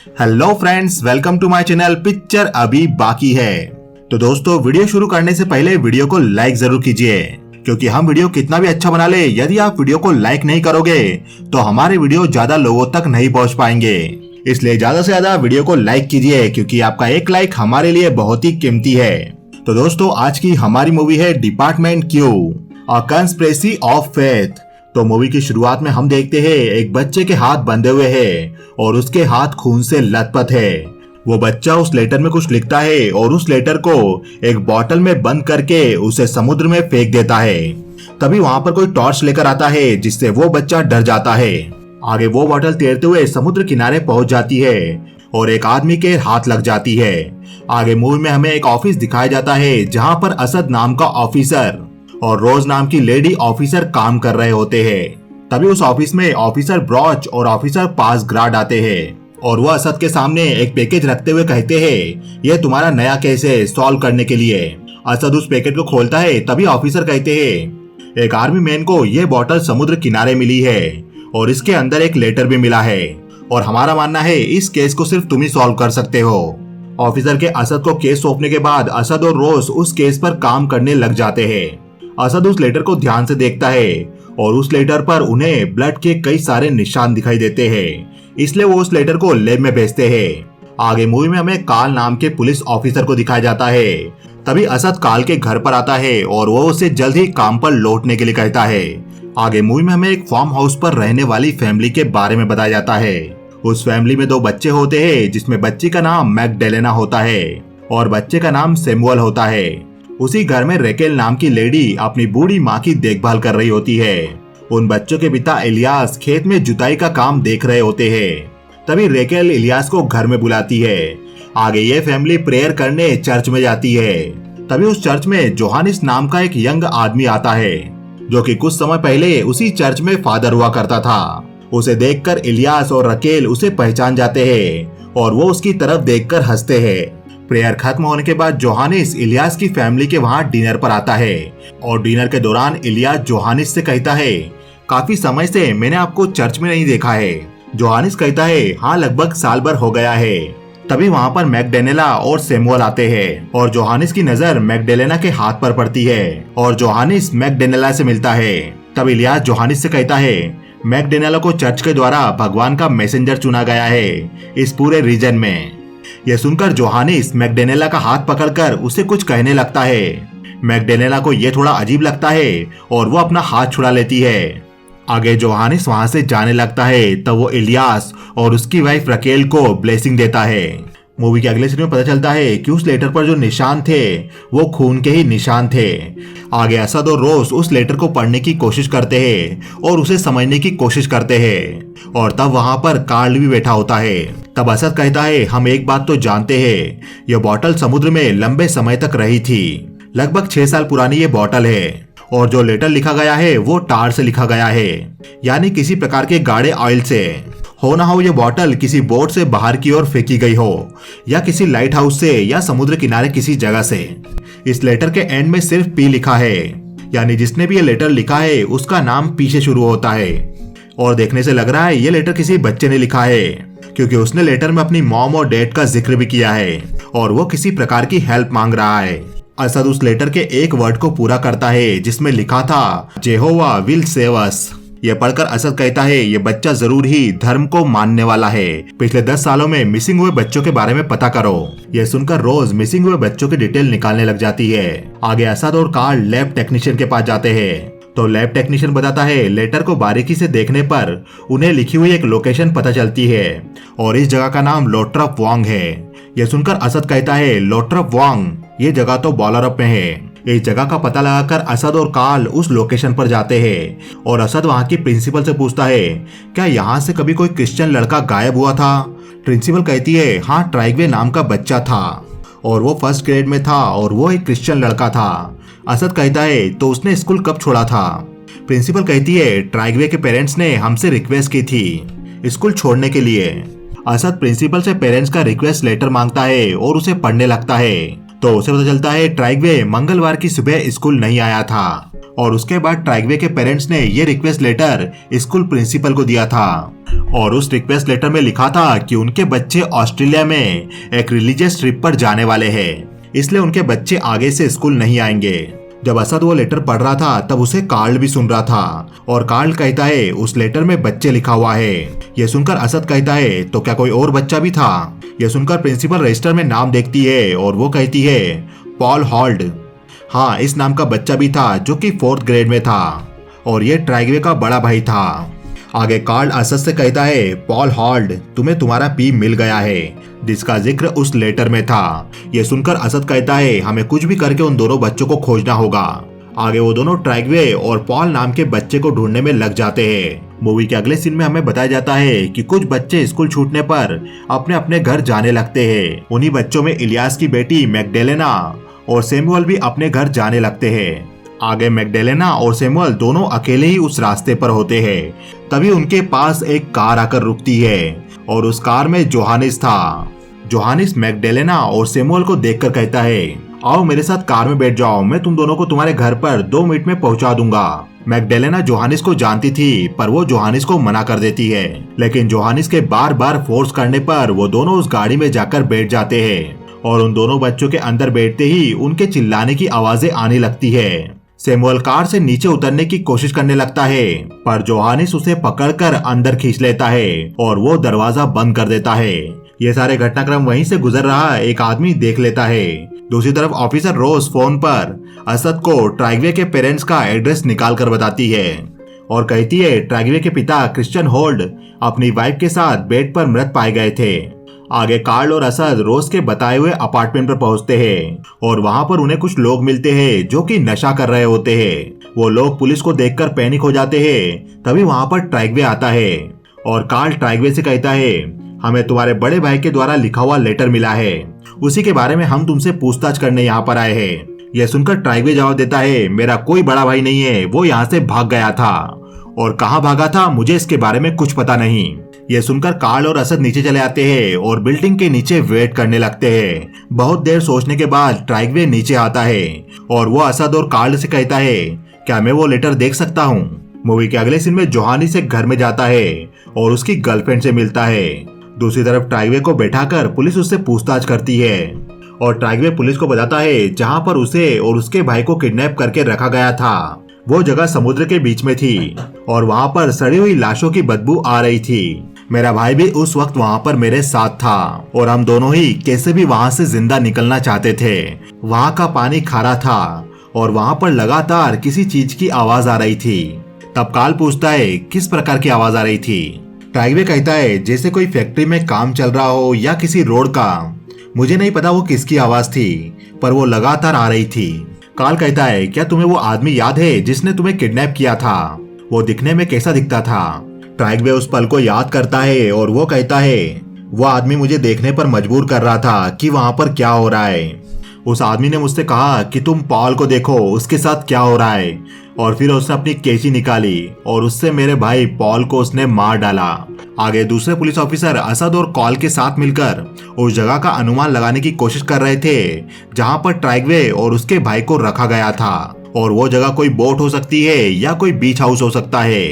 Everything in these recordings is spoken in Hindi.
Hello friends, welcome to my channel. Picture अभी बाकी है। तो दोस्तों, वीडियो शुरू करने से पहले वीडियो को लाइक जरूर कीजिए, क्योंकि हम वीडियो कितना भी अच्छा बना ले, यदि आप वीडियो को लाइक नहीं करोगे तो हमारे वीडियो ज्यादा लोगों तक नहीं पहुंच पाएंगे। इसलिए ज्यादा से ज्यादा वीडियो को लाइक कीजिए, क्योंकि आपका एक लाइक हमारे लिए बहुत ही कीमती है। तो दोस्तों, आज की हमारी मूवी है department Q, a conspiracy of faith. तो मूवी की शुरुआत में हम देखते हैं एक बच्चे के हाथ बंधे हुए हैं और उसके हाथ खून से लथपथ है। वो बच्चा उस लेटर में कुछ लिखता है और उस लेटर को एक बोतल में बंद करके उसे समुद्र में फेंक देता है। तभी वहां पर कोई टॉर्च लेकर आता है, जिससे वो बच्चा डर जाता है। आगे वो बोतल तैरते हुए समुद्र किनारे पहुंच जाती है और एक आदमी के हाथ लग जाती है। आगे मूवी में हमें एक ऑफिस दिखाया जाता है, जहाँ पर असद नाम का ऑफिसर और रोज नाम की लेडी ऑफिसर काम कर रहे होते हैं। तभी उस ऑफिस में ऑफिसर ब्रॉच और ऑफिसर पासग्राड आते हैं और वह असद के सामने एक पैकेज रखते हुए कहते हैं, यह तुम्हारा नया केस है सॉल्व करने के लिए। असद उस पैकेट को खोलता है। तभी ऑफिसर कहते हैं, एक आर्मी मैन को यह बोतल समुद्र किनारे मिली है और इसके अंदर एक लेटर भी मिला है और हमारा मानना है इस केस को सिर्फ तुम ही सॉल्व कर सकते हो। ऑफिसर के असद को केस सौंपने के बाद असद और रोज उस केस पर काम करने लग जाते हैं। असद उस लेटर को ध्यान से देखता है और उस लेटर पर उन्हें ब्लड के कई सारे निशान दिखाई देते हैं, इसलिए वो उस लेटर को लैब में भेजते हैं। आगे मूवी में हमें काल नाम के पुलिस ऑफिसर को दिखाया जाता है। तभी असद काल के घर पर आता है और वो उसे जल्द ही काम पर लौटने के लिए कहता है। आगे मूवी में हमें एक फार्म हाउस पर रहने वाली फैमिली के बारे में बताया जाता है। उस फैमिली में 2 बच्चे होते हैं, जिसमें बच्ची का नाम मैकडेलेना होता है और बच्चे का नाम सैमुअल होता है। उसी घर में रेकेल नाम की लेडी अपनी बूढ़ी माँ की देखभाल कर रही होती है। उन बच्चों के पिता इलियास खेत में जुताई का काम देख रहे होते हैं। तभी रेकेल इलियास को घर में बुलाती है। आगे ये फैमिली प्रेयर करने चर्च में जाती है। तभी उस चर्च में जोहानिस नाम का एक यंग आदमी आता है, जो कि कुछ समय पहले उसी चर्च में फादर हुआ करता था। उसे देखकर इलियास और रकेल उसे पहचान जाते हैं और वो उसकी तरफ देखकर हंसते हैं। प्रेयर खत्म होने के बाद जोहानिस इलियास की फैमिली के वहां डिनर पर आता है और डिनर के दौरान इलियास जोहानिस से कहता है, काफी समय से मैंने आपको चर्च में नहीं देखा है। जोहानिस कहता है, हाँ, लगभग साल भर हो गया है। तभी वहां पर मैकडेलेना और सैमुअल आते हैं और जोहानिस की नजर मैकडेलेना के हाथ पर पड़ती है और जोहानिस मैकडेलेना से मिलता है। तब इलियास जोहानिस से कहता है, मैकडेलेना को चर्च के द्वारा भगवान का मैसेंजर चुना गया है इस पूरे रीजन में। यह सुनकर जोहानिस मैकडेलेना का हाथ पकड़कर उसे कुछ कहने लगता है। मैकडेलेना को यह थोड़ा अजीब लगता है और वो अपना हाथ छुड़ा लेती है। आगे जोहानिस वहां से जाने लगता है, तब वो इलियास और उसकी वाइफ रकेल को ब्लेसिंग देता है। मूवी के अगले सीन में पता चलता है कि उस लेटर पर जो निशान थे वो खून के ही निशान थे। आगे असद और रोज उस लेटर को पढ़ने की कोशिश करते हैं और उसे समझने की कोशिश करते हैं और तब वहां पर कार्ल भी बैठा होता है। तब असद कहता है, हम एक बात तो जानते हैं, यह बोतल समुद्र में लंबे समय तक रही थी। लगभग 6 साल पुरानी ये बोतल है और जो लेटर लिखा गया है वो टार से लिखा गया है, यानी किसी प्रकार के गाढ़े ऑयल से। हो ना हो ये बोतल किसी बोट से बाहर की ओर फेंकी गई हो या किसी लाइट हाउस से या समुद्र किनारे किसी जगह से। इस लेटर के एंड में सिर्फ पी लिखा है, यानी जिसने भी ये लेटर लिखा है उसका नाम पी से शुरू होता है। और देखने से लग रहा है ये लेटर किसी बच्चे ने लिखा है, क्योंकि उसने लेटर में अपनी मॉम और डैड का जिक्र भी किया है और वो किसी प्रकार की हेल्प मांग रहा है। असद उस लेटर के एक वर्ड को पूरा करता है, जिसमें लिखा था, जेहोवा विल सेव अस। यह पढ़कर असद कहता है, ये बच्चा जरूर ही धर्म को मानने वाला है। पिछले 10 सालों में मिसिंग हुए बच्चों के बारे में पता करो। यह सुनकर रोज मिसिंग हुए बच्चों की डिटेल निकालने लग जाती है। आगे असद और कार्ल लैब टेक्नीशियन के पास जाते हैं तो लैब टेक्नीशियन बताता है, लेटर को बारीकी से देखने पर उन्हें लिखी हुई एक लोकेशन पता चलती है और इस जगह का नाम लोट्रप वांग है। यह सुनकर असद कहता है, लोट्रप वांग, ये जगह तो बॉलरअप में है। इस जगह का पता लगाकर असद और कार्ल उस लोकेशन पर जाते हैं और असद वहां की प्रिंसिपल से पूछता है, क्या यहाँ से कभी कोई क्रिश्चियन लड़का गायब हुआ था? प्रिंसिपल कहती है, हाँ, ट्राइगवे नाम का बच्चा था और वो 1st ग्रेड में था और वो एक क्रिश्चियन लड़का था। असद कहता है, तो उसने स्कूल कब छोड़ा था? प्रिंसिपल कहती है, ट्राइगवे के पेरेंट्स ने हमसे रिक्वेस्ट की थी स्कूल छोड़ने के लिए। असद प्रिंसिपल से पेरेंट्स का रिक्वेस्ट लेटर मांगता है और उसे पढ़ने लगता है तो उसे पता चलता है ट्राइगवे मंगलवार की सुबह स्कूल नहीं आया था और उसके बाद ट्राइगवे के पेरेंट्स ने ये रिक्वेस्ट लेटर स्कूल प्रिंसिपल को दिया था और उस रिक्वेस्ट लेटर में लिखा था कि उनके बच्चे ऑस्ट्रेलिया में एक रिलीजियस ट्रिप पर जाने वाले हैं, इसलिए उनके बच्चे आगे से स्कूल नहीं आएंगे। जब असद वो लेटर पढ़ रहा था तब उसे कार्ल भी सुन रहा था और कार्ल कहता है उस लेटर में बच्चे लिखा हुआ है। यह सुनकर असद कहता है तो क्या कोई और बच्चा भी था? यह सुनकर प्रिंसिपल रजिस्टर में नाम देखती है और वो कहती है पॉल हॉल्ड। हाँ, इस नाम का बच्चा भी था जो कि 4th ग्रेड में था और ये ट्राइगवे का बड़ा भाई था। आगे कार्ल असद से कहता है पॉल हॉल्ड, तुम्हें तुम्हारा पी मिल गया है, जिसका जिक्र उस लेटर में था। यह सुनकर असद कहता है हमें कुछ भी करके उन दोनों बच्चों को खोजना होगा। आगे वो दोनों ट्राइगवे और पॉल नाम के बच्चे को ढूंढने में लग जाते हैं। मूवी के अगले सीन में हमें बताया जाता है कि कुछ बच्चे स्कूल छूटने पर अपने अपने घर जाने लगते हैं। उन्हीं बच्चों में इलियास की बेटी मैगडेलेना और सैमुअल भी अपने घर जाने लगते हैं। आगे मैगडेलेना और सैमुअल दोनों अकेले ही उस रास्ते पर होते हैं। तभी उनके पास एक कार आकर रुकती है और उस कार में जोहानिस था। जोहानिस मैगडेलेना और सैमुअल को देखकर कहता है आओ मेरे साथ कार में बैठ जाओ, मैं तुम दोनों को तुम्हारे घर पर 2 मिनट में पहुंचा दूंगा। मैगडेलेना जोहानिस को जानती थी पर वो जोहानिस को मना कर देती है, लेकिन जोहानिस के बार बार फोर्स करने पर वो दोनों उस गाड़ी में जाकर बैठ जाते हैं और उन दोनों बच्चों के अंदर बैठते ही उनके चिल्लाने की आवाजें आने लगती है। सैमुअल कार से नीचे उतरने की कोशिश करने लगता है पर जोहानिस उसे पकड़कर अंदर खींच लेता है और वो दरवाजा बंद कर देता है। ये सारे घटनाक्रम वहीं से गुजर रहा एक आदमी देख लेता है। दूसरी तरफ ऑफिसर रोज फोन पर असद को ट्राइगवे के पेरेंट्स का एड्रेस निकाल कर बताती है और कहती है ट्राइगवे के पिता क्रिश्चियन होल्ड अपनी वाइफ के साथ बेड पर मृत पाए गए थे। आगे कार्ल और असद रोज के बताए हुए अपार्टमेंट पर पहुंचते हैं और वहां पर उन्हें कुछ लोग मिलते हैं जो कि नशा कर रहे होते हैं। वो लोग पुलिस को देखकर पैनिक हो जाते हैं। तभी वहां पर ट्राइगवे आता है और कार्ल ट्राइगवे से कहता है हमें तुम्हारे बड़े भाई के द्वारा लिखा हुआ लेटर मिला है, उसी के बारे में हम तुमसे पूछताछ करने यहाँ पर आए हैं। यह सुनकर ट्राइगवे जवाब देता है मेरा कोई बड़ा भाई नहीं है, वो यहाँ से भाग गया था और कहाँ भागा था मुझे इसके बारे में कुछ पता नहीं। यह सुनकर कार्ल और असद नीचे चले आते हैं और बिल्डिंग के नीचे वेट करने लगते हैं। बहुत देर सोचने के बाद ट्राइगवे नीचे आता है और वो असद और कार्ल से कहता है क्या मैं वो लेटर देख सकता हूँ। मूवी के अगले सीन में जोहानिस एक घर में जाता है और उसकी गर्लफ्रेंड से मिलता है। दूसरी तरफ ट्राइगवे को बैठाकर पुलिस उससे पूछताछ करती है और ट्राइगवे पुलिस को बताता है जहाँ पर उसे और उसके भाई को किडनैप करके रखा गया था वो जगह समुद्र के बीच में थी और वहाँ पर सड़ी हुई लाशों की बदबू आ रही थी। मेरा भाई भी उस वक्त वहाँ पर मेरे साथ था और हम दोनों ही कैसे भी वहाँ से जिंदा निकलना चाहते थे। वहाँ का पानी खारा था और वहाँ पर लगातार किसी चीज की आवाज आ रही थी। तब कार्ल पूछता है किस प्रकार की आवाज आ रही थी। ट्राइगवे कहता है जैसे कोई फैक्ट्री में काम चल रहा हो या किसी रोड का। मुझे नहीं पता वो किसकी आवाज थी पर वो लगातार आ रही थी। कार्ल कहता है क्या तुम्हें वो आदमी याद है जिसने तुम्हें किडनैप किया था? वो दिखने में कैसा दिखता था? ट्राइगवे उस पल को याद करता है और वो कहता है वो आदमी मुझे देखने पर मजबूर कर रहा था कि वहां पर क्या हो रहा है। उस आदमी ने मुझसे कहा कि तुम पॉल को देखो उसके साथ क्या हो रहा है और फिर उसने अपनी कैंची निकाली और उससे मेरे भाई पॉल को उसने मार डाला। आगे दूसरे पुलिस ऑफिसर असद और कॉल के साथ मिलकर उस जगह का अनुमान लगाने की कोशिश कर रहे थे जहां पर ट्राइगवे और उसके भाई को रखा गया था और वो जगह कोई बोट हो सकती है या कोई बीच हाउस हो सकता है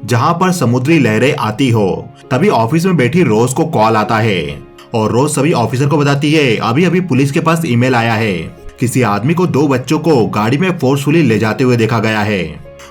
जहां पर समुद्री लहरें आती हो। तभी ऑफिस में बैठी रोज को कॉल आता है और रोज सभी ऑफिसर को बताती है अभी अभी पुलिस के पास ईमेल आया है, किसी आदमी को 2 बच्चों को गाड़ी में फोर्सफुली ले जाते हुए देखा गया है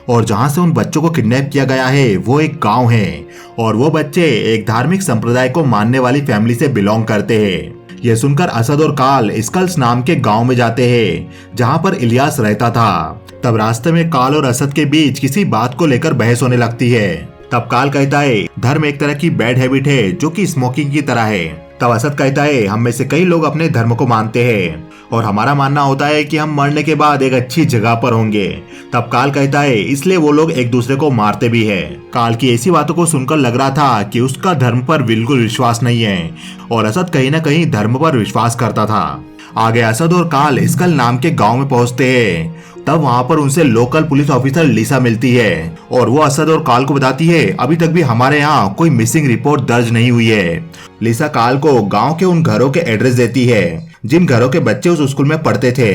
और जहां से उन बच्चों को किडनैप किया गया है वो एक गांव है और वो बच्चे एक धार्मिक संप्रदाय को मानने वाली फैमिली से बिलोंग करते हैं। यह सुनकर असद और कार्ल स्कल्स नाम के गांव में जाते हैं जहां पर इलियास रहता था। तब रास्ते में कार्ल और असद के बीच किसी बात को लेकर बहस होने लगती है। तब कार्ल कहता है धर्म एक तरह की बैड हैबिट है जो कि स्मोकिंग की तरह है। तब असद कहता है हम में से कई लोग अपने धर्म को मानते हैं और हमारा मानना होता है कि हम मरने के बाद एक अच्छी जगह पर होंगे। तब कार्ल कहता है इसलिए वो लोग एक दूसरे को मारते भी है। कार्ल की ऐसी बातों को सुनकर लग रहा था कि उसका धर्म पर बिल्कुल विश्वास नहीं है और असद कहीं न कहीं धर्म पर विश्वास करता था। आगे असद और कार्ल स्कल नाम के गांव में पहुंचते हैं। तब वहां पर उनसे लोकल पुलिस ऑफिसर लिसा मिलती है और वो असद और कार्ल को बताती है अभी तक भी हमारे यहाँ कोई मिसिंग रिपोर्ट दर्ज नहीं हुई है। लिसा कार्ल को गांव के उन घरों के एड्रेस देती है जिन घरों के बच्चे उस स्कूल में पढ़ते थे।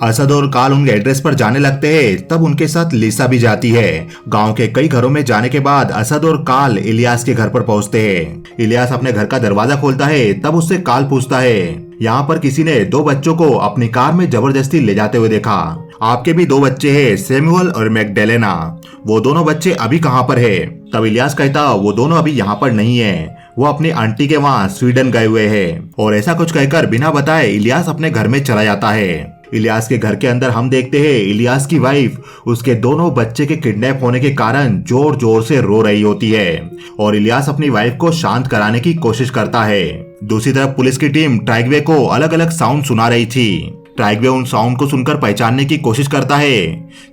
असद और काल उनके एड्रेस पर जाने लगते हैं, तब उनके साथ लिसा भी जाती है। गांव के कई घरों में जाने के बाद असद और काल इलियास के घर पर पहुंचते हैं। इलियास अपने घर का दरवाजा खोलता है, तब उससे काल पूछता है, यहाँ पर किसी ने 2 बच्चों को अपनी कार में जबरदस्ती ले जाते हुए देखा। आपके भी 2 बच्चे हैं, सैमुअल और मैगडेलेना। वो दोनों बच्चे अभी कहाँ पर है? तब इलियास कहता, वो दोनों अभी यहाँ पर नहीं है, वो अपनी आंटी के वहाँ स्वीडन गए हुए हैं। और ऐसा कुछ कहकर बिना बताए इलियास अपने घर में चला जाता है। इलियास के घर के अंदर हम देखते हैं इलियास की वाइफ उसके दोनों बच्चे के किडनैप होने के कारण जोर जोर से रो रही होती है और इलियास अपनी वाइफ को शांत कराने की कोशिश करता है। दूसरी तरफ पुलिस की टीम ट्राइगवे को अलग अलग साउंड सुना रही थी। ट्राइगवे उन साउंड को सुनकर पहचानने की कोशिश करता है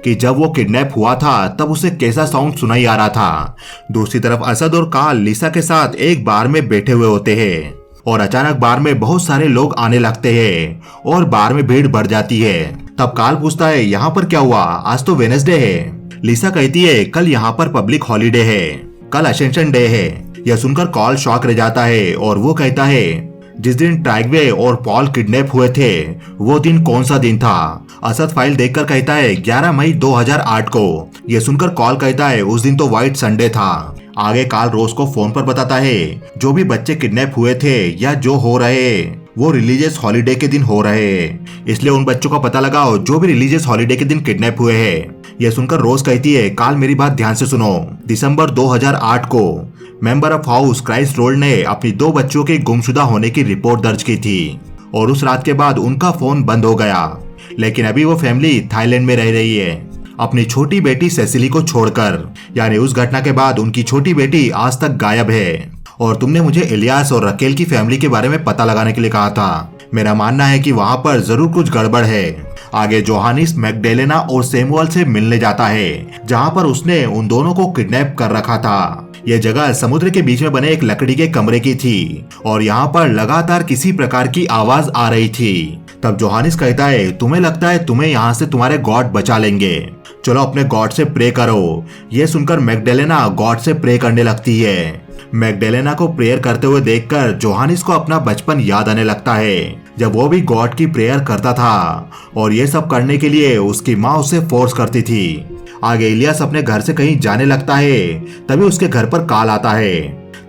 कि जब वो किडनैप हुआ था तब उसे कैसा साउंड सुनाई आ रहा था। दूसरी तरफ असद और काल लिसा के साथ एक बार में बैठे हुए होते हैं और अचानक बार में बहुत सारे लोग आने लगते हैं और बार में भीड़ बढ़ जाती है। तब काल पूछता है, यहाँ पर क्या हुआ? आज तो वेडनेसडे है। लिसा कहती है, कल यहाँ पर पब्लिक हॉलीडे है, कल असेंशन डे है। यह सुनकर काल शॉक रह जाता है और वो कहता है, जिस दिन ट्राइगवे और पॉल किडनैप हुए थे वो दिन कौन सा दिन था? असद फाइल देखकर कहता है 11 मई 2008 को। यह सुनकर कॉल कहता है, उस दिन तो व्हाइट संडे था। आगे काल रोज को फोन पर बताता है, जो भी बच्चे किडनैप हुए थे या जो हो रहे वो रिलीजियस हॉलीडे के दिन हो रहे हैं, इसलिए उन बच्चों का पता लगाओ जो भी रिलीजियस हॉलीडे के दिन किडनैप हुए हैं। यह सुनकर रोज कहती है, काल मेरी बात ध्यान से सुनो। दिसंबर 2008 को member of house Christ rolled ने अपनी 2 बच्चों के गुमशुदा होने की रिपोर्ट दर्ज की थी और उस रात के बाद उनका फोन बंद हो गया। लेकिन अभी वो फैमिली थाईलैंड में रह रही है अपनी छोटी बेटी सेसिली को छोड़कर। यानी उस घटना के बाद उनकी छोटी बेटी आज तक गायब है। और तुमने मुझे इलियास और रकेल की फैमिली के बारे में पता लगाने के लिए कहा था। मेरा मानना है कि वहाँ पर जरूर कुछ गड़बड़ है। आगे जोहानिस मैगडेलेना और सैमुअल से मिलने जाता है, जहाँ पर उसने उन दोनों को किडनैप कर रखा था। यह जगह समुद्र के बीच में बने एक लकड़ी के कमरे की थी और यहाँ पर लगातार किसी प्रकार की आवाज आ रही थी। तब जोहानिस कहता है, तुम्हें लगता है तुम्हें यहाँ से तुम्हारे गॉड बचा लेंगे, चलो अपने गॉड से प्रे करो। यह सुनकर मैगडेलेना गॉड से प्रे करने लगती है। मैगडेलेना को प्रेयर करते हुए देखकर जोहानिस को अपना बचपन याद आने लगता है, जब वो भी गॉड की प्रेयर करता था और ये सब करने के लिए उसकी माँ उसे फोर्स करती थी। आगे इलियास अपने घर से कहीं जाने लगता है, तभी उसके घर पर काल आता है।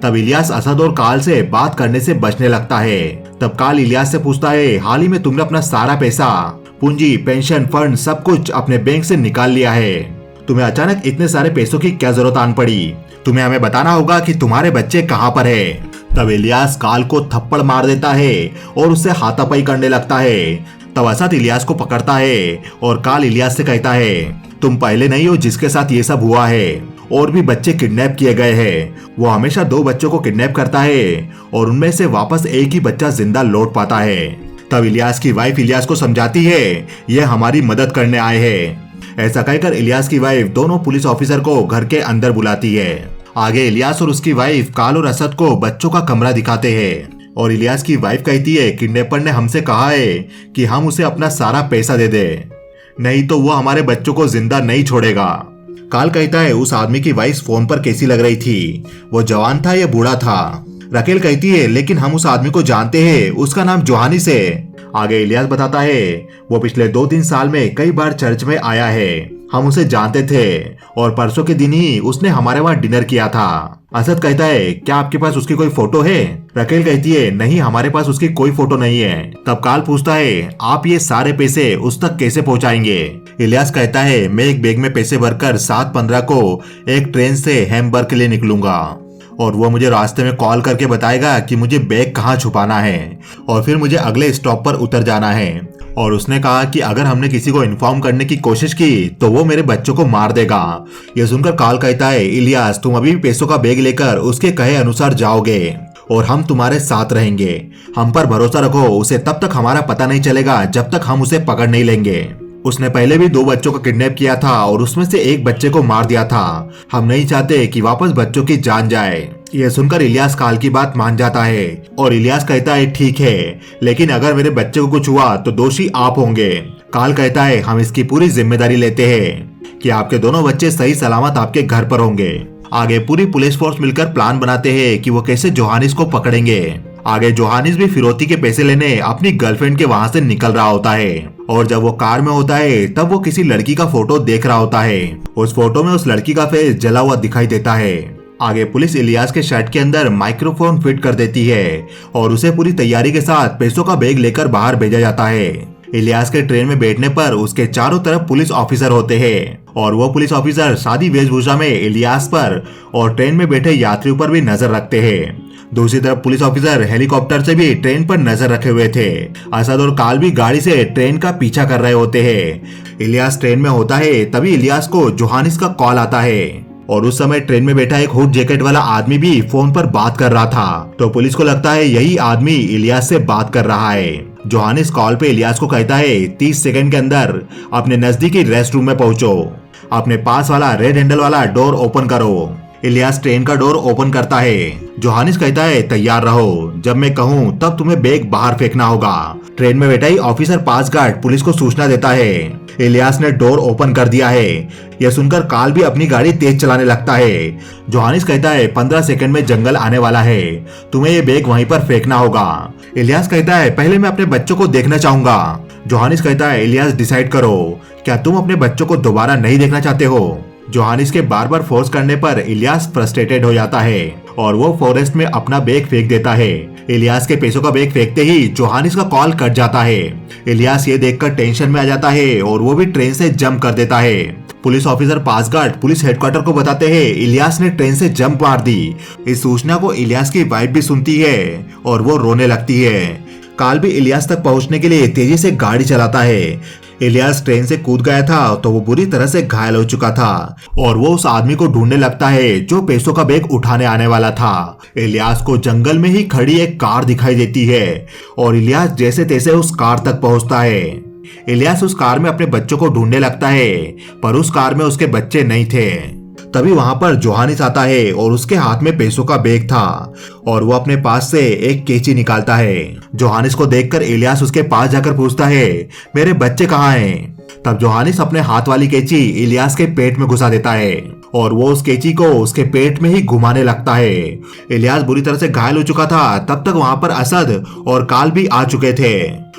तब इलियास असद और काल से बात करने से बचने लगता है। तब काल इलियास से पूछता है, हाल ही में तुमने अपना सारा पैसा, पूंजी, पेंशन फंड सब कुछ अपने बैंक से निकाल लिया है, तुम्हें अचानक इतने सारे पैसों की क्या जरूरत आन पड़ी? तुम्हें हमें बताना होगा कि तुम्हारे बच्चे कहाँ पर है। तब इलियास काल को थप्पड़ मार देता है और उससे हाथापाई करने लगता है। तब असद इलियास को पकड़ता है और काल इलियास से कहता है, तुम पहले नहीं हो जिसके साथ ये सब हुआ है, और भी बच्चे किडनैप किए गए हैं। वो हमेशा 2 बच्चों को किडनैप करता है और उनमें से वापस एक ही बच्चा जिंदा लौट पाता है। तब इलियास की वाइफ इलियास को समझाती है, ये हमारी मदद करने आए हैं। ऐसा कहकर इलियास की वाइफ दोनों पुलिस ऑफिसर को घर के अंदर बुलाती है। आगे इलियास और उसकी वाइफ काल और असद को बच्चों का कमरा दिखाते हैं और इलियास की वाइफ कहती है, किडनैपर ने हमसे कहा है कि हम उसे अपना सारा पैसा दे दे, नहीं तो वो हमारे बच्चों को जिंदा नहीं छोड़ेगा। काल कहता है, उस आदमी की वाइफ फोन पर कैसी लग रही थी? वो जवान था या बूढ़ा था? रकेल कहती है, लेकिन हम उस आदमी को जानते हैं, उसका नाम जोहानिस है। आगे इलियास बताता है, वो पिछले 2-3 साल में कई बार चर्च में आया है, हम उसे जानते थे और परसों के दिन ही उसने हमारे वहाँ डिनर किया था। असद कहता है, क्या आपके पास उसकी कोई फोटो है? रकेल कहती है, नहीं, हमारे पास उसकी कोई फोटो नहीं है। तब काल पूछता है, आप ये सारे पैसे उस तक कैसे पहुँचाएंगे? इलियास कहता है, मैं एक बैग में पैसे भरकर 7/15 को एक ट्रेन से हैम्बर्ग के लिए निकलूंगा और वो मुझे रास्ते में कॉल करके बताएगा कि मुझे बैग कहाँ छुपाना है और फिर मुझे अगले स्टॉप पर उतर जाना है। और उसने कहा कि अगर हमने किसी को इन्फॉर्म करने की कोशिश की तो वो मेरे बच्चों को मार देगा। यह सुनकर काल कहता है, इलियास, तुम अभी भी पैसों का बैग लेकर उसके कहे अनुसार जाओगे और हम तुम्हारे साथ रहेंगे। हम पर भरोसा रखो, उसे तब तक हमारा पता नहीं चलेगा जब तक हम उसे पकड़ नहीं लेंगे। उसने पहले भी 2 बच्चों को किडनैप किया था और उसमें से एक बच्चे को मार दिया था। हम नहीं चाहते कि वापस बच्चों की जान जाए। यह सुनकर इलियास काल की बात मान जाता है और इलियास कहता है, ठीक है, लेकिन अगर मेरे बच्चे को कुछ हुआ तो दोषी आप होंगे। काल कहता है, हम इसकी पूरी जिम्मेदारी लेते हैं कि आपके दोनों बच्चे सही सलामत आपके घर पर होंगे। आगे पूरी पुलिस फोर्स मिलकर प्लान बनाते हैं कि वो कैसे जोहानिस को पकड़ेंगे। आगे जोहानिस भी फिरौती के पैसे लेने अपनी गर्लफ्रेंड के वहां से निकल रहा होता है और जब वो कार में होता है तब वो किसी लड़की का फोटो देख रहा होता है। उस फोटो में उस लड़की का फेस जला हुआ दिखाई देता है। आगे पुलिस इलियास के शर्ट के अंदर माइक्रोफोन फिट कर देती है और उसे पूरी तैयारी के साथ पैसों का बैग लेकर बाहर भेजा जाता है। इलियास के ट्रेन में बैठने पर उसके चारों तरफ पुलिस ऑफिसर होते हैं और वो पुलिस ऑफिसर सादी वेशभूषा में इलियास पर और ट्रेन में बैठे यात्रियों पर भी नजर रखते हैं। दूसरी तरफ पुलिस ऑफिसर हेलीकॉप्टर से भी ट्रेन पर नजर रखे हुए थे। असद और काल भी गाड़ी से ट्रेन का पीछा कर रहे होते हैं। इलियास ट्रेन में होता है तभी इलियास को जोहानिस का कॉल आता है और उस समय ट्रेन में बैठा एक हुड जैकेट वाला आदमी भी फोन पर बात कर रहा था। तो पुलिस को लगता है यही आदमी इलियास से बात कर रहा है। जोहानिस कॉल पे इलियास को कहता है 30 सेकंड के अंदर अपने नजदीकी रेस्ट रूम में पहुंचो, अपने पास वाला रेड हैंडल वाला डोर ओपन करो। इलियास ट्रेन का डोर ओपन करता है। जोहानिस कहता है तैयार रहो, जब मैं कहूँ तब तुम्हें बैग बाहर फेंकना होगा। ट्रेन में बैठा ही ऑफिसर पास गार्ड पुलिस को सूचना देता है इलियास ने डोर ओपन कर दिया है। यह सुनकर काल भी अपनी गाड़ी तेज चलाने लगता है। जोहानिस कहता है 15 सेकंड में जंगल आने वाला है, तुम्हें ये बैग वहीं पर फेंकना होगा। इलियास कहता है पहले मैं अपने बच्चों को देखना चाहूंगा। जोहानिस कहता है इलियास डिसाइड करो, क्या तुम अपने बच्चों को दोबारा नहीं देखना चाहते हो? जोहानिस के बार बार फोर्स करने पर इलियास फ्रस्ट्रेटेड हो जाता है और वो फॉरेस्ट में अपना बैग फेंक देता है। इलियास के पैसों का बैग फेंकते ही जोहानिस का कॉल कट जाता है। इलियास ये देखकर टेंशन में आ जाता है और वो भी ट्रेन से जंप कर देता है। पुलिस ऑफिसर पासगार्ड पुलिस हेडक्वार्टर को बताते हैं इलियास ने ट्रेन से जंप मार दी। इस सूचना को इलियास की वाइफ भी सुनती है और वो रोने लगती है। काल भी इलियास तक पहुंचने के लिए तेजी से गाड़ी चलाता है। इलियास ट्रेन से कूद गया था तो वो बुरी तरह से घायल हो चुका था और वो उस आदमी को ढूंढने लगता है जो पैसों का बैग उठाने आने वाला था। इलियास को जंगल में ही खड़ी एक कार दिखाई देती है और इलियास जैसे तैसे उस कार तक पहुंचता है। इलियास उस कार में अपने बच्चों को ढूंढने लगता है पर उस कार में उसके बच्चे नहीं थे। तभी वहां पर जोहानिस आता है और उसके हाथ में पैसों का बैग था और वो अपने पास से एक कैंची निकालता है। जोहानिस को देखकर इलियास उसके पास जाकर पूछता है मेरे बच्चे कहाँ हैं? तब जोहानिस अपने हाथ वाली कैंची इलियास के पेट में घुसा देता है और वो उस कैंची को उसके पेट में ही घुमाने लगता है। इलियास बुरी तरह से घायल हो चुका था। तब तक वहां पर असद और काल भी आ चुके थे।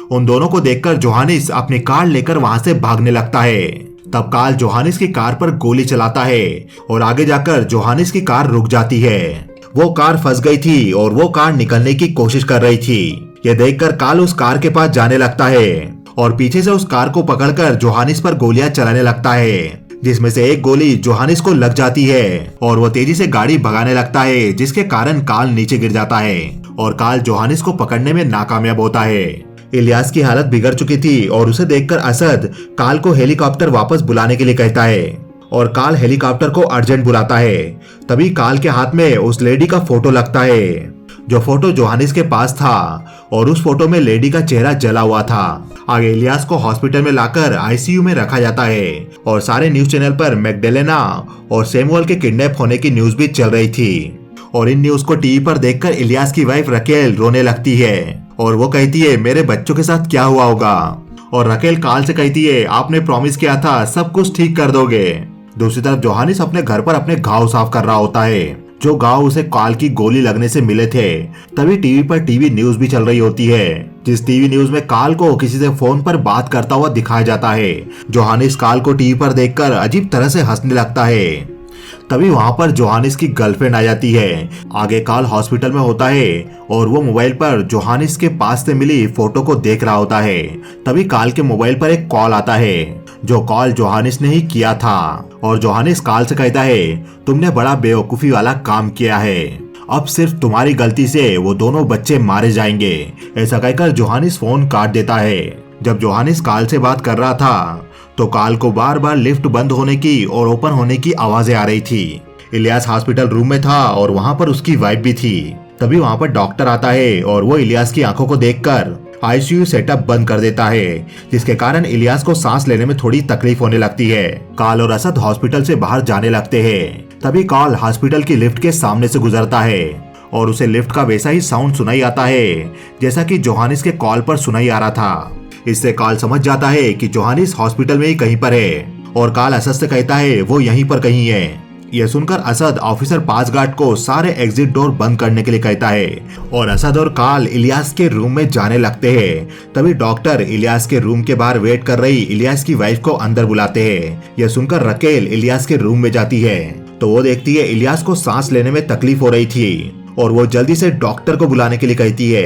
उन दोनों को देखकर जोहानिस अपनी कार लेकर वहां से भागने लगता है। तब काल जोहानिस की कार पर गोली चलाता है और आगे जाकर जोहानिस की कार रुक जाती है। वो कार फंस गई थी और वो कार निकलने की कोशिश कर रही थी। ये देखकर काल उस कार के पास जाने लगता है और पीछे से उस कार को पकड़कर जोहानिस पर गोलियां चलाने लगता है, जिसमें से एक गोली जोहानिस को लग जाती है और वो तेजी से गाड़ी भगाने लगता है, जिसके कारण काल नीचे गिर जाता है और काल जोहानिस को पकड़ने में नाकामयाब होता है। इलियास की हालत बिगड़ चुकी थी और उसे देखकर असद काल को हेलीकॉप्टर वापस बुलाने के लिए कहता है और काल हेलीकॉप्टर को अर्जेंट बुलाता है। तभी काल के हाथ में उस लेडी का फोटो लगता है जो फोटो जोहानिस के पास था और उस फोटो में लेडी का चेहरा जला हुआ था। आगे इलियास को हॉस्पिटल में लाकर आईसीयू में रखा जाता है और सारे न्यूज चैनल पर मैगडेलेना और सैमुअल के किडनैप होने की न्यूज भी चल रही थी और इन न्यूज को टीवी पर देखकर इलियास की वाइफ रकेल रोने लगती है और वो कहती है मेरे बच्चों के साथ क्या हुआ होगा। और रकेल काल से कहती है आपने प्रॉमिस किया था सब कुछ ठीक कर दोगे। दूसरी तरफ जोहानिस अपने घर पर अपने घाव साफ कर रहा होता है जो घाव उसे काल की गोली लगने से मिले थे। तभी टीवी पर टीवी न्यूज भी चल रही होती है, जिस टीवी न्यूज में काल को किसी से फोन पर बात करता हुआ दिखाया जाता है। जोहानिस काल को टीवी पर देखकर अजीब तरह से हंसने लगता है। तभी वहां पर जोहानिस की गर्लफ्रेंड आ जाती है। आगे काल हॉस्पिटल में होता है और वो मोबाइल पर जोहानिस के पास से मिली फोटो को देख रहा होता है। तभी काल के मोबाइल पर एक कॉल आता है जो कॉल जोहानिस ने ही किया था और जोहानिस काल से कहता है तुमने बड़ा बेवकूफी वाला काम किया है, अब सिर्फ तुम्हारी गलती से वो दोनों बच्चे मारे जाएंगे। ऐसा कहकर जोहानिस फोन काट देता है। जब जोहानिस काल से बात कर रहा था तो काल को बार बार लिफ्ट बंद होने की और ओपन होने की आवाजें आ रही थी। इलियास हॉस्पिटल रूम में था और वहां पर उसकी वाइफ भी थी। तभी वहां पर डॉक्टर आता है और वो इलियास की आंखों को देखकर आईसीयू सेटअप बंद कर देता है, जिसके कारण इलियास को सांस लेने में थोड़ी तकलीफ होने लगती है। काल और असद हॉस्पिटल से बाहर जाने लगते हैं। तभी काल हॉस्पिटल की लिफ्ट के सामने से गुजरता है और उसे लिफ्ट का वैसा ही साउंड सुनाई आता है जैसा कि जोहानिस के कॉल पर सुनाई आ रहा था। इससे काल समझ जाता है कि जोहानिस हॉस्पिटल में ही कहीं पर है और काल असद से कहता है वो यहीं पर कहीं है। यह सुनकर असद ऑफिसर पासगार्ड को सारे एग्जिट डोर बंद करने के लिए कहता है और असद और काल इलियास के रूम में जाने लगते हैं। तभी डॉक्टर इलियास के रूम के बाहर वेट कर रही इलियास की वाइफ को अंदर बुलाते हैं। यह सुनकर रकेल इलियास के रूम में जाती है तो वो देखती है इलियास को सांस लेने में तकलीफ हो रही थी और वो जल्दी से डॉक्टर को बुलाने के लिए कहती है।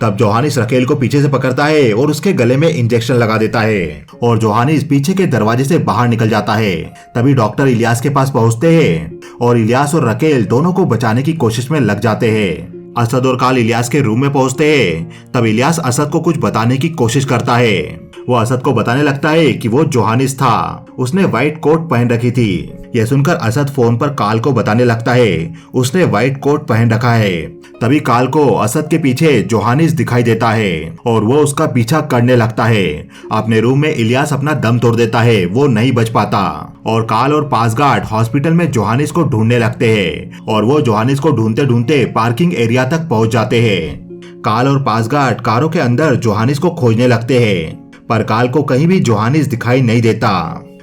तब जोहानिस रकेल को पीछे से पकड़ता है और उसके गले में इंजेक्शन लगा देता है और जोहानिस पीछे के दरवाजे से बाहर निकल जाता है। तभी डॉक्टर इलियास के पास पहुंचते हैं और इलियास और रकेल दोनों को बचाने की कोशिश में लग जाते हैं। असद और काल इलियास के रूम में पहुंचते हैं। तब इलियास असद को कुछ बताने की कोशिश करता है। वो असद को बताने लगता है कि वो जोहानिस था, उसने व्हाइट कोट पहन रखी थी। यह सुनकर असद फोन पर काल को बताने लगता है उसने व्हाइट कोट पहन रखा है। तभी काल को असद के पीछे जोहानिस दिखाई देता है और वो उसका पीछा करने लगता है। अपने रूम में इलियास अपना दम तोड़ देता है, वो नहीं बच पाता और काल और पासगार्ड हॉस्पिटल में जोहानिस को ढूंढने लगते हैं और वो जोहानिस को ढूंढते ढूंढते पार्किंग एरिया तक पहुंच जाते हैं। काल और पासगार्ड कारों के अंदर जोहानिस को खोजने लगते हैं पर काल को कहीं भी जोहानिस दिखाई नहीं देता।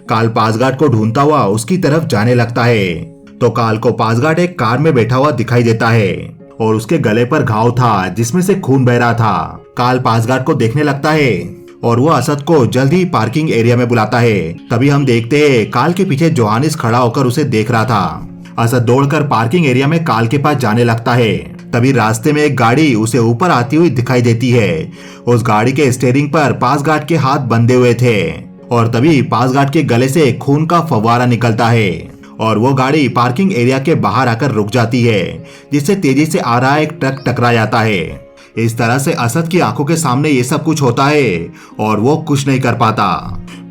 काल पासगार्ड को ढूंढता हुआ उसकी तरफ जाने लगता है तो काल को पासगार्ड एक कार में बैठा हुआ दिखाई देता है और उसके गले पर घाव था जिसमें से खून बह रहा था। काल पासगार्ड को देखने लगता है और वो असद को जल्दी पार्किंग एरिया में बुलाता है। तभी हम देखते हैं काल के पीछे जोहानिस खड़ा होकर उसे देख रहा था। असद दौड़कर पार्किंग एरिया में काल के पास जाने लगता है। तभी रास्ते में एक गाड़ी उसे ऊपर आती हुई दिखाई देती है। उस गाड़ी के स्टीयरिंग पर पासगार्ड के हाथ बंधे हुए थे और तभी पासगार्ड के गले से खून का फव्वारा निकलता है और वो गाड़ी पार्किंग एरिया के बाहर आकर रुक जाती है जिससे तेजी से आ रहा एक ट्रक टकरा जाता है। इस तरह से असद की आंखों के सामने ये सब कुछ होता है और वो कुछ नहीं कर पाता।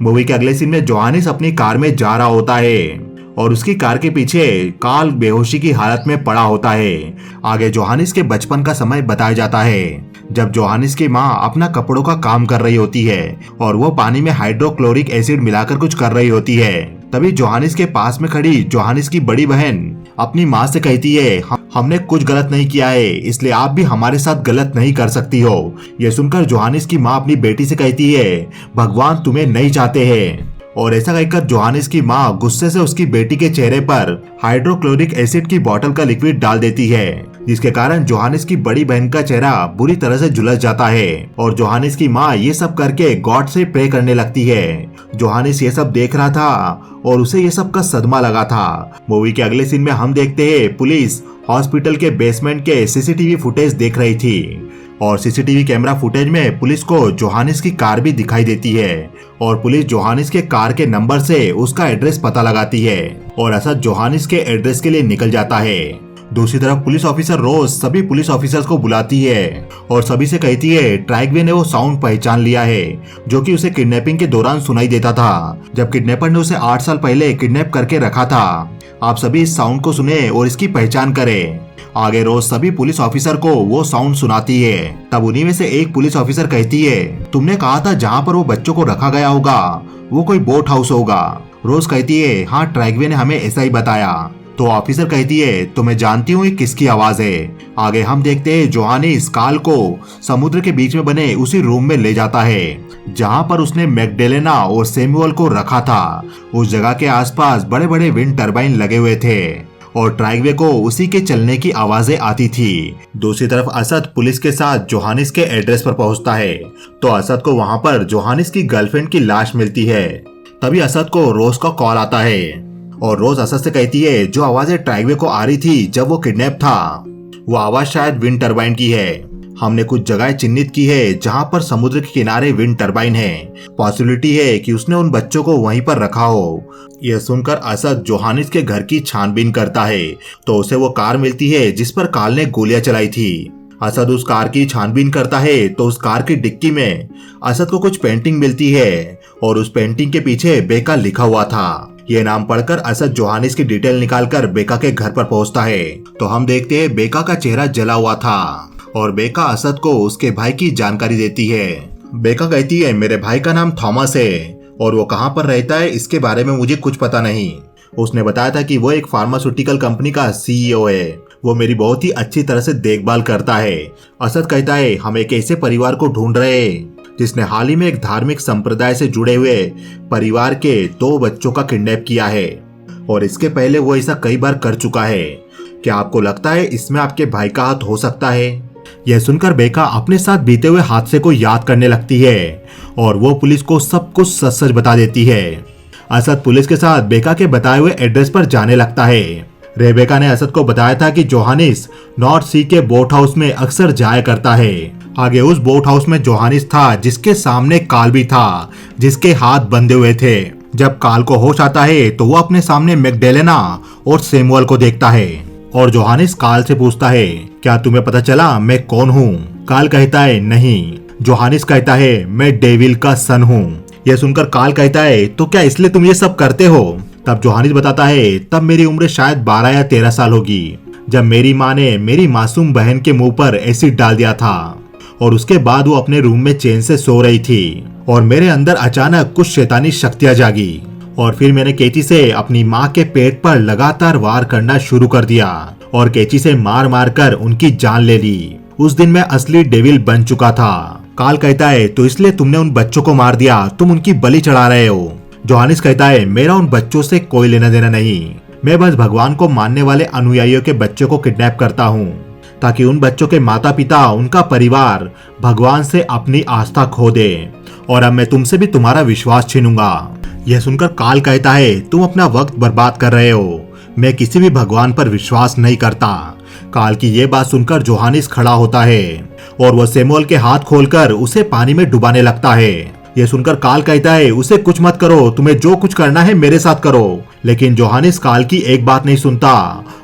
मूवी के अगले सीन में जोहानिस अपनी कार में जा रहा होता है और उसकी कार के पीछे काल बेहोशी की हालत में पड़ा होता है। आगे जोहानिस के बचपन का समय बताया जाता है जब जोहानिस की माँ अपना कपड़ों का काम कर रही होती है और वो पानी में हाइड्रोक्लोरिक एसिड मिलाकर कुछ कर रही होती है। तभी जोहानिस के पास में खड़ी जोहानिस की बड़ी बहन अपनी माँ से कहती है हमने कुछ गलत नहीं किया है इसलिए आप भी हमारे साथ गलत नहीं कर सकती हो। यह सुनकर जोहानिस की माँ अपनी बेटी से कहती है भगवान तुम्हें नहीं चाहते हैं और ऐसा कहकर जोहानिस की माँ गुस्से से उसकी बेटी के चेहरे पर हाइड्रोक्लोरिक एसिड की बोतल का लिक्विड डाल देती है जिसके कारण जोहानिस की बड़ी बहन का चेहरा बुरी तरह से झुलस जाता है और जोहानिस की माँ ये सब करके गॉड से प्रे करने लगती है। जोहानिस ये सब देख रहा था और उसे ये सब का सदमा लगा था। मूवी के अगले सीन में हम देखते हैं पुलिस हॉस्पिटल के बेसमेंट के सीसीटीवी फुटेज देख रही थी और सीसीटीवी कैमरा फुटेज में पुलिस को जोहानिस की कार भी दिखाई देती है और पुलिस जोहानिस के कार के नंबर से उसका एड्रेस पता लगाती है और असद जोहानिस के एड्रेस के लिए निकल जाता है। दूसरी तरफ पुलिस ऑफिसर रोज सभी पुलिस ऑफिसर्स को बुलाती है और सभी से कहती है ट्रैगवे ने वो साउंड पहचान लिया है जो कि उसे किडनैपिंग के दौरान सुनाई देता था जब किडनैपर ने उसे 8 साल पहले किडनैप करके रखा था। आप सभी इस साउंड को सुने और इसकी पहचान करें। आगे रोज सभी पुलिस ऑफिसर को वो साउंड सुनाती है। तब उन्हीं में से एक पुलिस ऑफिसर कहती है तुमने कहा था जहाँ पर वो बच्चों को रखा गया होगा वो कोई बोट हाउस होगा। रोज कहती है हाँ ट्रैगवे ने हमें ऐसा ही बताया। तो ऑफिसर कहती है तो मैं जानती हूँ किसकी आवाज है। आगे हम देखते हैं जोहानिस काल को समुद्र के बीच में बने उसी रूम में ले जाता है जहाँ पर उसने मैगडेलेना और सैमुअल को रखा था। उस जगह के आसपास बड़े बड़े विंड टर्बाइन लगे हुए थे और ट्रैगवे को उसी के चलने की आवाजें आती थी। दूसरी तरफ असद पुलिस के साथ जोहानिस के एड्रेस पर पहुंचता है तो असद को वहां पर जोहानिस की गर्लफ्रेंड की लाश मिलती है। तभी असद को रोज का कॉल आता है और रोज असद से कहती है जो आवाजें ट्रैगवे को आ रही थी जब वो किडनैप था वो आवाज शायद विंड टर्बाइन की है। हमने कुछ जगह चिन्हित की है जहां पर समुद्र के किनारे विंड टर्बाइन है। पॉसिबिलिटी है कि उसने उन बच्चों को वहीं पर रखा हो। यह सुनकर असद जोहानिस के घर की छानबीन करता है तो उसे वो कार मिलती है जिस पर काल ने गोलियां चलाई थी। असद उस कार की छानबीन करता है तो उस कार की डिक्की में असद को कुछ पेंटिंग मिलती है और उस पेंटिंग के पीछे बेका लिखा हुआ था। ये नाम पढ़कर असद जोहानिस की डिटेल निकालकर बेका के घर पर पहुंचता है तो हम देखते हैं बेका का चेहरा जला हुआ था और बेका असद को उसके भाई की जानकारी देती है। बेका कहती है मेरे भाई का नाम थॉमस है और वो कहाँ पर रहता है इसके बारे में मुझे कुछ पता नहीं। उसने बताया था कि वो एक फार्मास्यूटिकल कंपनी का सीईओ है। वो मेरी बहुत ही अच्छी तरह से देखभाल करता है। असद कहता है हम एक ऐसे परिवार को ढूंढ रहे हैं जिसने हाल ही में एक धार्मिक संप्रदाय से जुड़े हुए परिवार के 2 बच्चों का किडनैप किया है। और इसके पहले वो ऐसा कई बार कर चुका है। क्या आपको लगता है इसमें आपके भाई का हाथ हो सकता है? यह सुनकर बेका अपने साथ बीते हुए हादसे को याद करने लगती है और वो पुलिस को सब कुछ सच सच बता देती है। असद पुलिस के साथ बेका के बताए हुए एड्रेस पर जाने लगता है। रेबेका ने असद को बताया था कि जोहानिस नॉर्थ सी के बोट हाउस में अक्सर जाया करता है। आगे उस बोट हाउस में जोहानिस था जिसके सामने काल भी था, जिसके हाथ बंधे हुए थे। जब काल को होश आता है तो वो अपने सामने मैग्डेलेना और सैमुअल को देखता है और जोहानिस काल से पूछता है, क्या तुम्हें पता चला मैं कौन हूँ? काल कहता है नहीं। जोहानिस कहता है मैं डेविल का सन हूँ। यह सुनकर काल कहता है तो क्या इसलिए तुम ये सब करते हो? तब जोहानिस बताता है तब मेरी उम्र शायद 12 या 13 साल होगी, जब मेरी माँ ने मेरी मासूम बहन के मुंह पर एसिड डाल दिया था और उसके बाद वो अपने रूम में चैन से सो रही थी और मेरे अंदर अचानक कुछ शैतानी शक्तियां जागी और फिर मैंने कैंची से अपनी माँ के पेट पर लगातार वार करना शुरू कर दिया और कैंची से मार मार कर उनकी जान ले ली। उस दिन मैं असली डेविल बन चुका था। काल कहता है तो इसलिए तुमने उन बच्चों को मार दिया, तुम उनकी बलि चढ़ा रहे हो। जोहानिस कहता है मेरा उन बच्चों से कोई लेना देना नहीं, मैं बस भगवान को मानने वाले अनुयायियों के बच्चों को किडनैप करता हूँ ताकि उन बच्चों के माता पिता, उनका परिवार भगवान से अपनी आस्था खो दे और अब मैं तुमसे भी तुम्हारा विश्वास छीनूंगा। यह सुनकर काल कहता है तुम अपना वक्त बर्बाद कर रहे हो, मैं किसी भी भगवान पर विश्वास नहीं करता। काल की ये बात सुनकर जोहानिस खड़ा होता है और वह सैमुअल के हाथ खोलकर उसे पानी में डुबाने लगता है। यह सुनकर काल कहता है उसे कुछ मत करो, तुम्हें जो कुछ करना है मेरे साथ करो। लेकिन जोहानिस काल की एक बात नहीं सुनता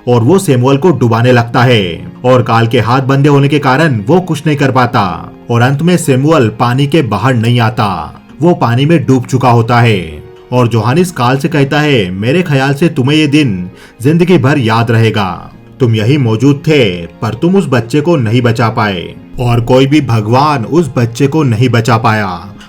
और वो सैमुअल को डुबाने लगता है और काल के हाथ बंधे होने के कारण वो कुछ नहीं कर पाता और अंत में सैमुअल पानी के बाहर नहीं आता, वो पानी में डूब चुका होता है। और जोहानिस काल से कहता है मेरे ख्याल से तुम्हें ये दिन जिंदगी भर याद रहेगा, तुम यही मौजूद थे पर तुम उस बच्चे को नहीं बचा पाए और कोई भी भगवान उस बच्चे को नहीं बचा पाया।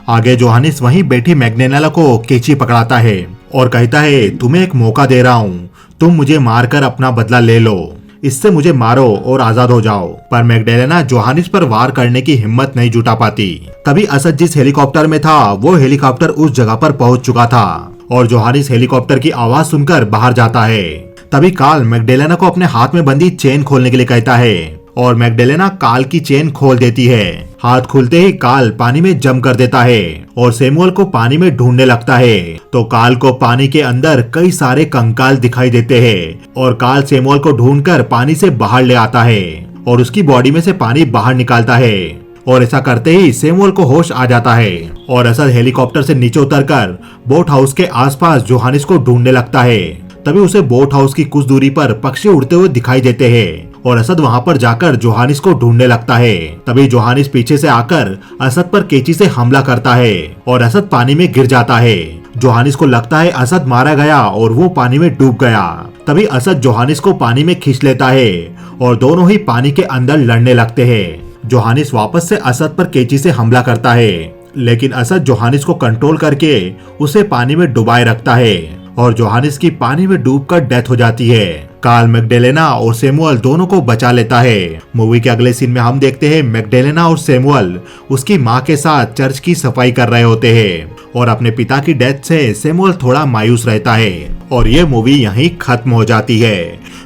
आगे जोहानिस वहीं बैठी मैग्डेलेना को कैंची पकड़ाता है और कहता है तुम्हें एक मौका दे रहा हूँ, तुम मुझे मारकर अपना बदला ले लो, इससे मुझे मारो और आजाद हो जाओ। पर मैग्डेलेना जोहानिस पर वार करने की हिम्मत नहीं जुटा पाती। तभी असद जिस हेलीकॉप्टर में था वो हेलीकॉप्टर उस जगह पर पहुंच चुका था और जोहानिस हेलीकॉप्टर की आवाज सुनकर बाहर जाता है। तभी काल मैग्डेलेना को अपने हाथ में बंधी चेन खोलने के लिए कहता है और मैग्डेलेना काल की चेन खोल देती है। हाथ खुलते ही काल पानी में जम कर देता है और सैमुअल को पानी में ढूंढने लगता है तो काल को पानी के अंदर कई सारे कंकाल दिखाई देते हैं और काल सैमुअल को ढूंढकर पानी से बाहर ले आता है और उसकी बॉडी में से पानी बाहर निकालता है और ऐसा करते ही सैमुअल को होश आ जाता है और असद हेलीकॉप्टर से नीचे उतरकर बोट हाउस के आसपास जोहानिस को ढूंढने लगता है। तभी उसे बोट हाउस की कुछ दूरी पर पक्षी उड़ते हुए दिखाई देते हैं और असद वहां पर जाकर जोहानिस को ढूंढने लगता है। तभी जोहानिस पीछे से आकर असद पर कैंची से हमला करता है और असद पानी में गिर जाता है। जोहानिस को लगता है असद मारा गया और वो पानी में डूब गया। तभी असद जोहानिस को पानी में खींच लेता है और दोनों ही पानी के अंदर लड़ने लगते हैं। जोहानिस वापस से असद पर कैंची से हमला करता है लेकिन असद जोहानिस को कंट्रोल करके उसे पानी में डुबाए रखता है और जोहानिस की पानी में डूबकर डेथ हो जाती है। काल मैग्डेलेना और सैमुअल दोनों को बचा लेता है। मूवी के अगले सीन में हम देखते हैं मैग्डेलेना और सैमुअल उसकी माँ के साथ चर्च की सफाई कर रहे होते हैं और अपने पिता की डेथ से सैमुअल थोड़ा मायूस रहता है और ये मूवी यहीं खत्म हो जाती है।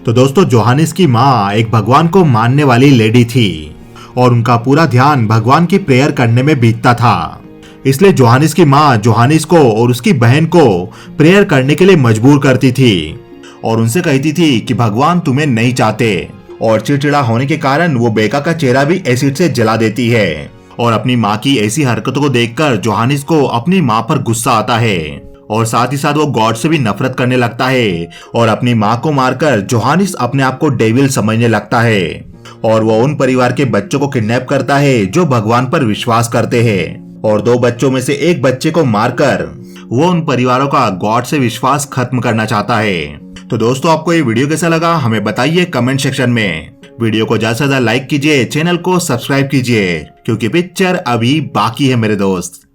तो दोस्तों जोहानिस की माँ एक भगवान को मानने वाली लेडी थी और उनका पूरा ध्यान भगवान की प्रेयर करने में बीतता था, इसलिए जोहानिस की माँ जोहानिस को और उसकी बहन को प्रेयर करने के लिए मजबूर करती थी और उनसे कहती थी कि भगवान तुम्हें नहीं चाहते और चिड़चिड़ा होने के कारण वो बेका का चेहरा भी एसिड से जला देती है और अपनी माँ की ऐसी हरकतों को देखकर जोहानिस को अपनी माँ पर गुस्सा आता है और साथ ही साथ वो गॉड से भी नफरत करने लगता है और अपनी माँ को मारकर जोहानिस अपने आप को डेविल समझने लगता है और वो उन परिवार के बच्चों को किडनैप करता है जो भगवान पर विश्वास करते हैं और 2 बच्चों में से एक बच्चे को मारकर वो उन परिवारों का गॉड से विश्वास खत्म करना चाहता है। तो दोस्तों आपको ये वीडियो कैसा लगा हमें बताइए कमेंट सेक्शन में। वीडियो को ज्यादा से ज्यादा लाइक कीजिए, चैनल को सब्सक्राइब कीजिए क्योंकि पिक्चर अभी बाकी है मेरे दोस्त।